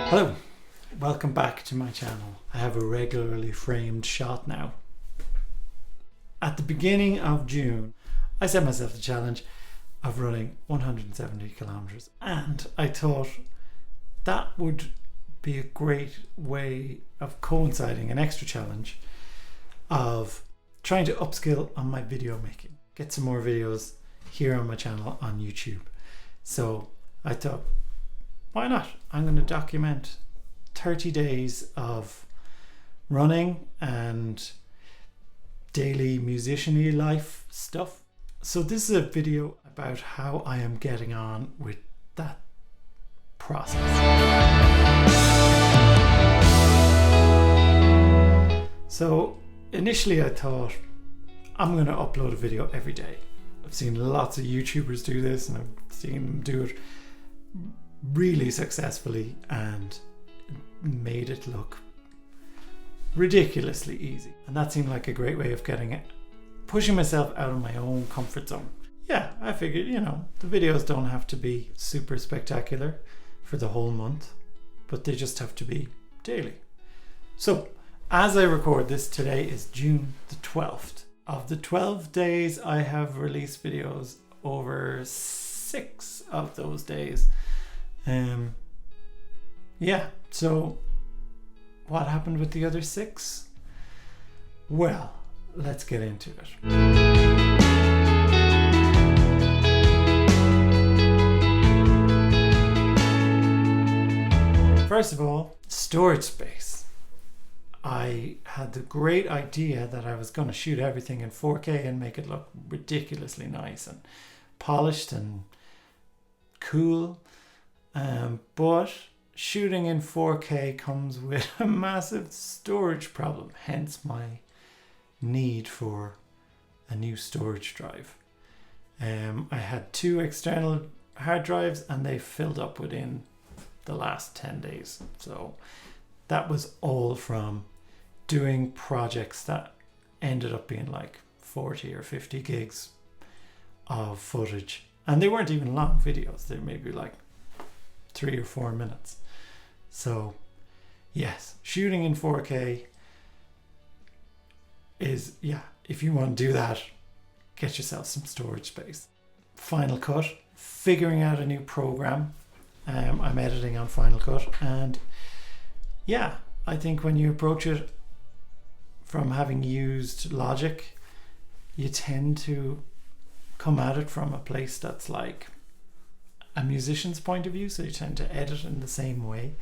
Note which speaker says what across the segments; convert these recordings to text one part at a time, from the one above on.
Speaker 1: Hello, welcome back to my channel. I have a regularly framed shot now. At the beginning of June, I set myself the challenge of running 170 kilometers, and I thought that would be a great way of coinciding an extra challenge of trying to upskill on my video making, get some more videos here on my channel on YouTube. So I thought, why not? I'm going to document 30 days of running and daily musician-y life stuff. So this is a video about how I am getting on with that process. So initially I thought, I'm going to upload a video every day. I've seen lots of YouTubers do this, and I've seen them do it really successfully and made it look ridiculously easy. And that seemed like a great way of getting it, pushing myself out of my own comfort zone. Yeah, I figured, the videos don't have to be super spectacular for the whole month, but they just have to be daily. So as I record this, today is June the 12th. Of the 12 days, I have released videos over 6 of those days. So what happened with the other 6? Well, let's get into it. First of all, storage space. I had the great idea that I was going to shoot everything in 4K and make it look ridiculously nice and polished and cool. But shooting in 4K comes with a massive storage problem, hence my need for a new storage drive. I had 2 external hard drives and they filled up within the last 10 days. So that was all from doing projects that ended up being like 40 or 50 gigs of footage. And they weren't even long videos. They may be like 3 or 4 minutes. So yes, shooting in 4K is, if you want to do that, get yourself some storage space. Final Cut, figuring out a new program. I'm editing on Final Cut, and I think when you approach it from having used Logic, you tend to come at it from a place that's like a musician's point of view, so you tend to edit in the same way.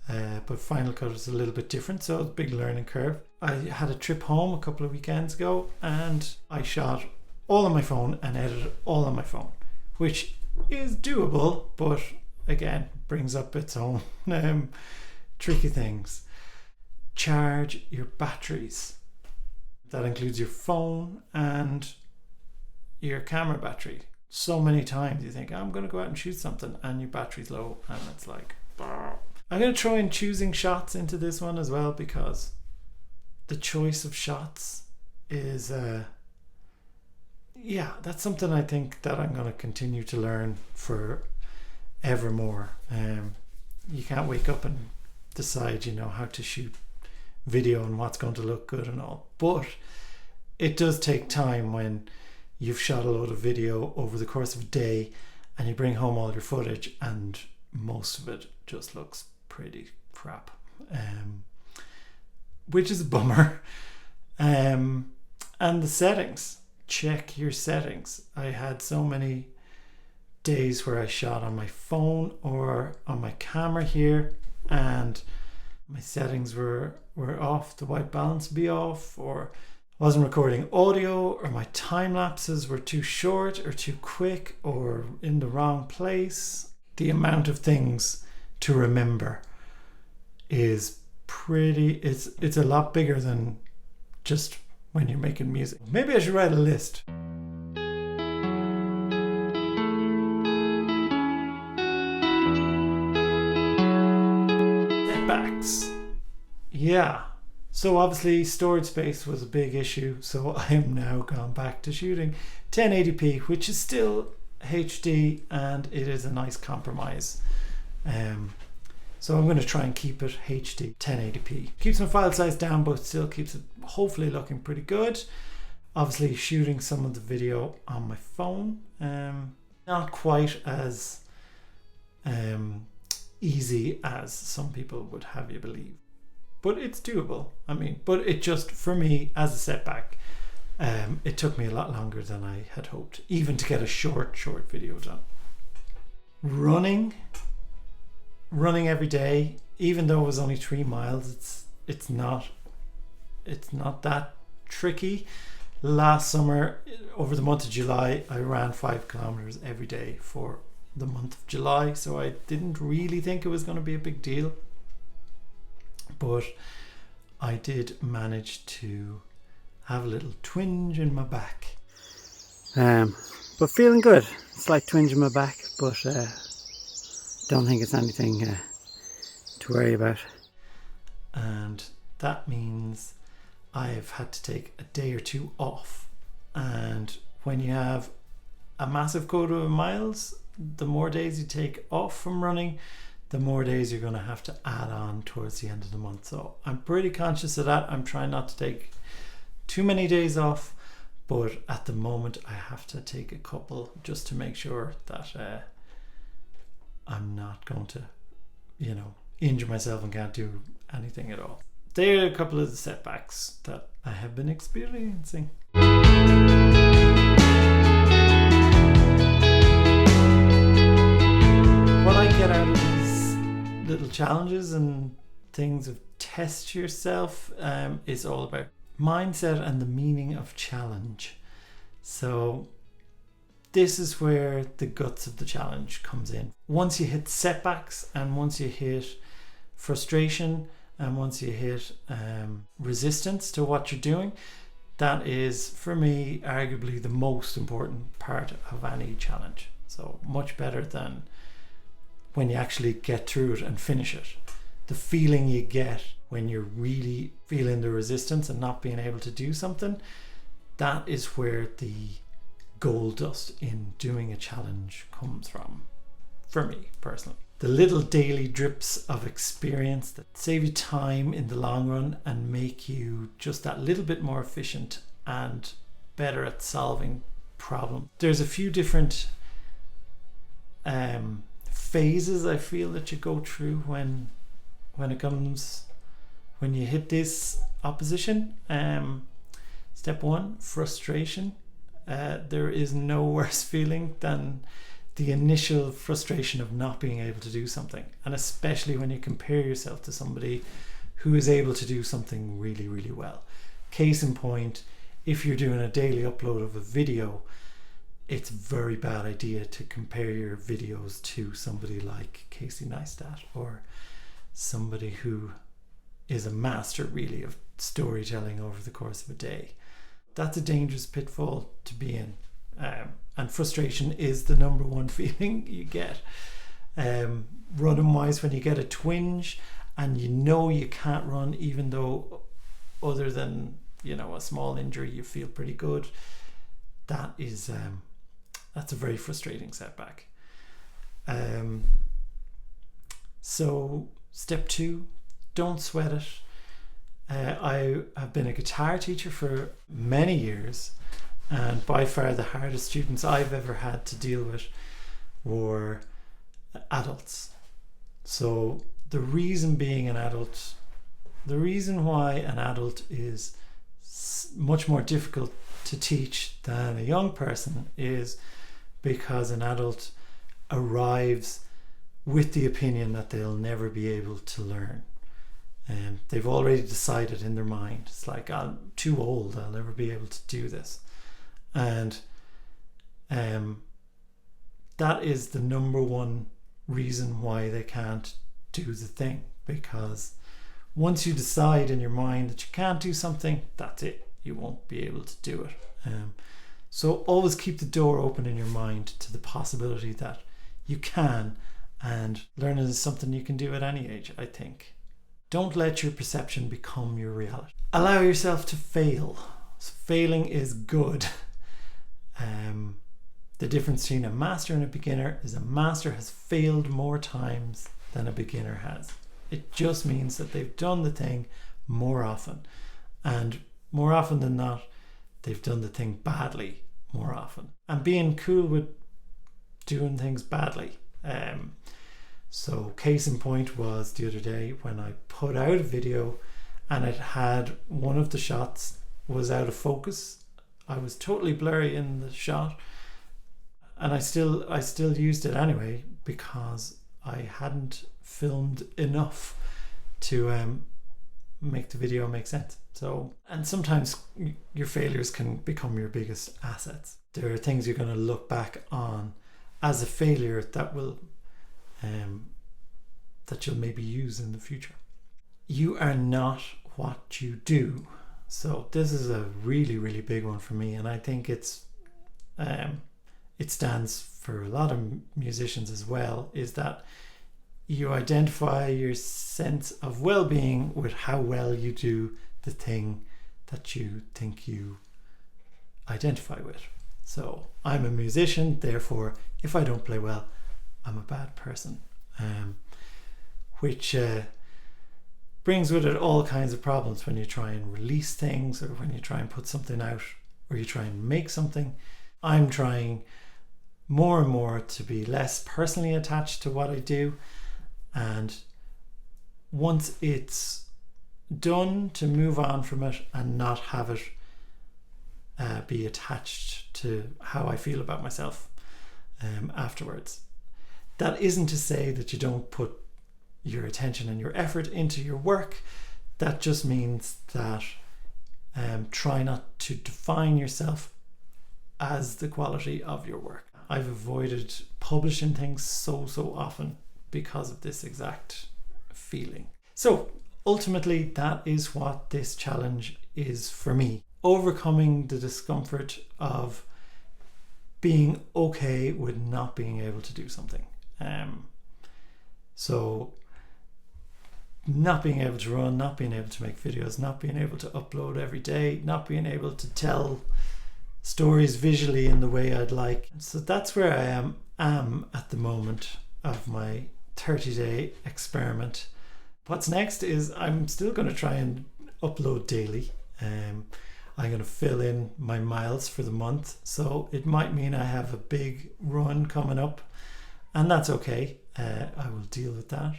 Speaker 1: But Final Cut is a little bit different, so it's a big learning curve. I had a trip home a couple of weekends ago and I shot all on my phone and edited all on my phone, which is doable, but again, brings up its own tricky things. Charge your batteries. That includes your phone and your camera battery. So many times you think, I'm going to go out and shoot something, and your battery's low, and it's like, bah. I'm going to throw in choosing shots into this one as well, because the choice of shots is that's something I think that I'm going to continue to learn for evermore. You can't wake up and decide how to shoot video and what's going to look good and all, but it does take time when you've shot a load of video over the course of a day and you bring home all your footage and most of it just looks pretty crap, which is a bummer. And the settings, check your settings. I had so many days where I shot on my phone or on my camera here and my settings were off, the white balance would be off, or I wasn't recording audio, or my time lapses were too short or too quick or in the wrong place. The amount of things to remember is it's a lot bigger than just when you're making music. Maybe I should write a list. Setbacks. So obviously storage space was a big issue, so I am now gone back to shooting 1080p, which is still HD and it is a nice compromise. So I'm going to try and keep it HD 1080p. Keeps my file size down, but still keeps it hopefully looking pretty good. Obviously shooting some of the video on my phone. Not quite as easy as some people would have you believe. But it's doable. I mean, but it just, for me, as a setback, it took me a lot longer than I had hoped, even to get a short video done. Running every day, even though it was only 3 miles, it's not that tricky. Last summer, over the month of July, I ran 5 kilometers every day for the month of July, so I didn't really think it was going to be a big deal. But I did manage to have a little twinge in my back. But feeling good. Slight twinge in my back, but don't think it's anything to worry about. And that means I've had to take a day or 2 off. And when you have a massive quota of miles, the more days you take off from running, the more days you're going to have to add on towards the end of the month. So I'm pretty conscious of that. I'm trying not to take too many days off, but at the moment I have to take a couple just to make sure that I'm not going to, injure myself and can't do anything at all. There are a couple of the setbacks that I have been experiencing. What I get out of these little challenges and things of test yourself is all about mindset and the meaning of challenge. So this is where the guts of the challenge comes in. Once you hit setbacks, and once you hit frustration, and once you hit resistance to what you're doing, that is, for me, arguably the most important part of any challenge. So much better than when you actually get through it and finish it. The feeling you get when you're really feeling the resistance and not being able to do something, that is where the gold dust in doing a challenge comes from, for me personally. The little daily drips of experience that save you time in the long run and make you just that little bit more efficient and better at solving problems. There's a few different phases I feel that you go through when you hit this opposition. Step 1, frustration. There is no worse feeling than the initial frustration of not being able to do something, and especially when you compare yourself to somebody who is able to do something really, really well. Case in point, if you're doing a daily upload of a video, it's a very bad idea to compare your videos to somebody like Casey Neistat or somebody who is a master really of storytelling over the course of a day. That's a dangerous pitfall to be in. And frustration is the number one feeling you get. Running wise, when you get a twinge and you can't run, even though other than a small injury you feel pretty good, that's a very frustrating setback. So step 2, don't sweat it. I have been a guitar teacher for many years, and by far the hardest students I've ever had to deal with were adults. So the reason why an adult is much more difficult to teach than a young person is because an adult arrives with the opinion that they'll never be able to learn. And they've already decided in their mind, it's like, I'm too old, I'll never be able to do this. And that is the number one reason why they can't do the thing, because once you decide in your mind that you can't do something, that's it, you won't be able to do it. So always keep the door open in your mind to the possibility that you can, and learning is something you can do at any age, I think. Don't let your perception become your reality. Allow yourself to fail. Failing is good. The difference between a master and a beginner is a master has failed more times than a beginner has. It just means that they've done the thing more often, and more often than not, they've done the thing badly more often. And being cool with doing things badly. So case in point was the other day when I put out a video and it had one of the shots was out of focus. I was totally blurry in the shot, and I still used it anyway because I hadn't filmed enough to make the video make sense. So, and sometimes your failures can become your biggest assets. There are things you're going to look back on as a failure that will that you'll maybe use in the future. You are not what you do. So this is a really, really big one for me, and I think it stands for a lot of musicians as well, is that you identify your sense of well-being with how well you do the thing that you think you identify with. So I'm a musician, therefore if I don't play well, I'm a bad person, which brings with it all kinds of problems when you try and release things, or when you try and put something out, or you try and make something. I'm trying more and more to be less personally attached to what I do, and once it's done, to move on from it and not have it be attached to how I feel about myself afterwards. That isn't to say that you don't put your attention and your effort into your work. That just means that try not to define yourself as the quality of your work. I've avoided publishing things so often because of this exact feeling. So ultimately, that is what this challenge is for me. Overcoming the discomfort of being okay with not being able to do something. So not being able to run, not being able to make videos, not being able to upload every day, not being able to tell stories visually in the way I'd like. So that's where I am at the moment of my 30-day experiment. What's next is I'm still going to try and upload daily. I'm going to fill in my miles for the month, so it might mean I have a big run coming up, and that's okay. I will deal with that.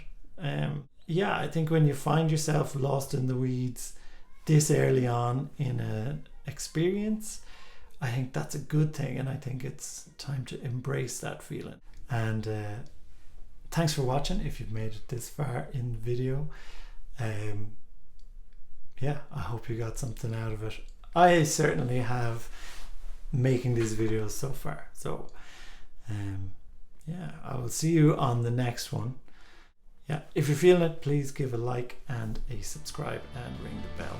Speaker 1: Yeah, I think when you find yourself lost in the weeds this early on in an experience, I think that's a good thing, and I think it's time to embrace that feeling. And thanks for watching if you've made it this far in the video. Yeah, I hope you got something out of it. I certainly have, making these videos so far. So yeah, I will see you on the next one. Yeah, if you're feeling it, please give a like and a subscribe and ring the bell.